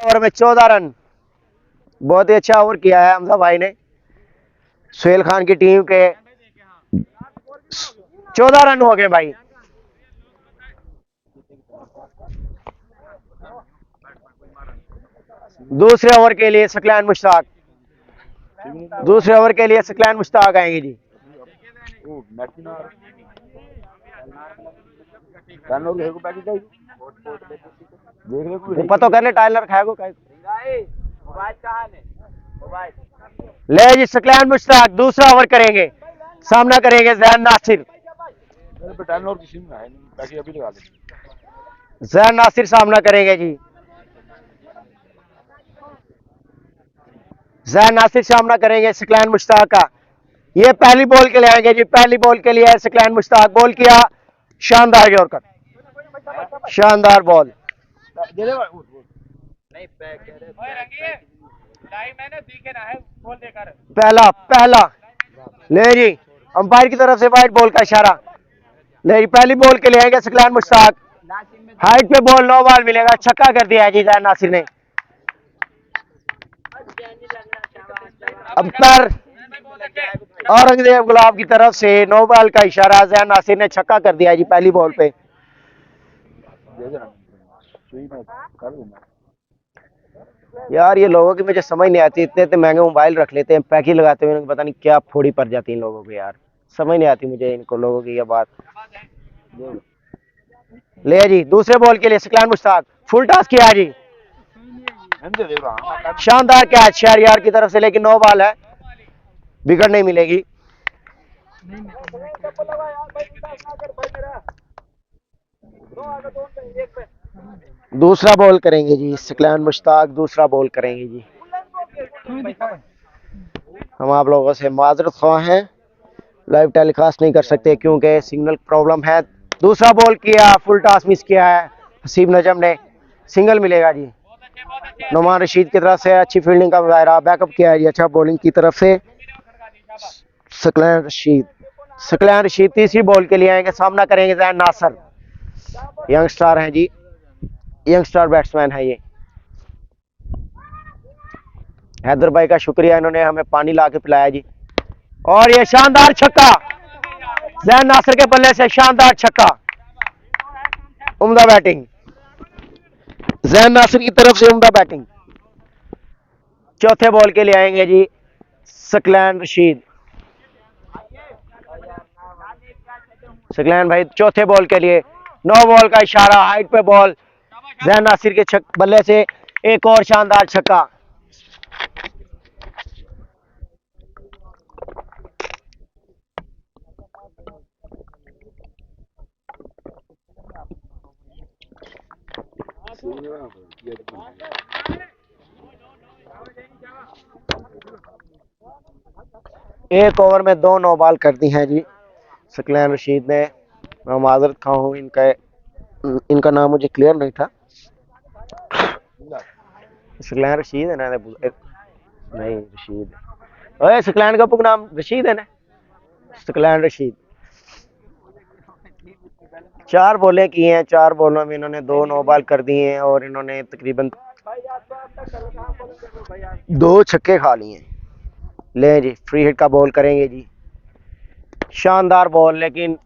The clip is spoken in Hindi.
ओवर में 14 रन। बहुत ही अच्छा ओवर किया है हमजा भाई ने। सुहेल खान की टीम के 14 रन हो गए भाई। दूसरे ओवर के लिए सकलैन मुश्ताक, दूसरे ओवर के लिए सकलैन मुश्ताक आएंगे जी। पता करने टाइलर खाएगो ले जी। सकलैन मुश्ताक दूसरा ओवर करेंगे, सामना करेंगे जैन नासिर। जैन नासिर सामना करेंगे जी। जैन नासिर सामना करेंगे सकलैन मुश्ताक का। ये पहली बॉल के लिए आएंगे जी। पहली बॉल के लिए सकलैन मुश्ताक। बॉल किया, शानदार यॉर्कर, शानदार बॉल। पहला पहला ले जी। अंपायर की तरफ से वाइट बॉल का इशारा। ले जी, पहली बॉल के लिए आएंगे सकलैन मुश्ताक। हाइट पे बॉल, नो बॉल मिलेगा। छक्का कर दिया है जी जैन नासिर ने। अंपायर औरंगजेब गुलाब की तरफ से नो बॉल का इशारा। जैन नासिर ने छक्का कर दिया जी पहली बॉल पे। यार ये लोगों की मुझे समझ नहीं आती, इतने इतने महंगे मोबाइल रख लेते हैं, पैकेज लगाते हुए पता नहीं क्या फोड़ी पड़ जाती है इन लोगों को। यार समझ नहीं आती मुझे इनको लोगों की ये बात। ले जी, दूसरे बॉल के लिए सकलैन मुश्ताक। फुल टॉस किया जी, शानदार कैच शहरयार की तरफ से, लेकिन नो बॉल है, विकेट नहीं मिलेगी। दूसरा बॉल करेंगे जी सकलैन मुश्ताक, दूसरा बॉल करेंगे जी। हम आप लोगों से माजरत ख्वाह हैं, लाइव टेलीकास्ट नहीं कर सकते क्योंकि सिग्नल प्रॉब्लम है। दूसरा बॉल किया, फुल टॉस मिस किया है हसीब नजम ने, सिंगल मिलेगा जी। नुमान रशीद की तरफ से अच्छी फील्डिंग का मुजाहरा, बैकअप किया है जी अच्छा बॉलिंग की तरफ से सकलैन रशीद। सकलैन रशीद तीसरी बॉल के लिए आएंगे, सामना करेंगे जैन नासर। यंग स्टार हैं जी, यंग स्टार बैट्समैन है ये। हैदर भाई का शुक्रिया, इन्होंने हमें पानी ला के पिलाया जी। और ये शानदार छक्का जैन नासर के बल्ले से, शानदार छक्का, उम्दा बैटिंग जैन नासर की तरफ से, उम्दा बैटिंग। चौथे बॉल के लिए आएंगे जी सकलैन रशीद। सकलैन भाई चौथे बॉल के लिए, नो बॉल का इशारा, हाइट पे बॉल, जैन नासिर के बल्ले से एक और शानदार छक्का। एक ओवर में 2 नो बॉल कर दी हैं जी सकलैन रशीद ने। मैं माजरत खा हूँ, इनका नाम मुझे क्लियर नहीं था। सकलैन रशीद है ना, नहीं रशीद, ओए सकलैन का पूरा नाम रशीद है ना, सकलैन रशीद। 4 बॉलें की हैं, 4 बॉलों में इन्होंने 2 नो बॉल कर दिए हैं और इन्होंने तकरीबन 2 छक्के खा लिए हैं। ले जी, फ्री हिट का बॉल करेंगे जी, शानदार बॉल, लेकिन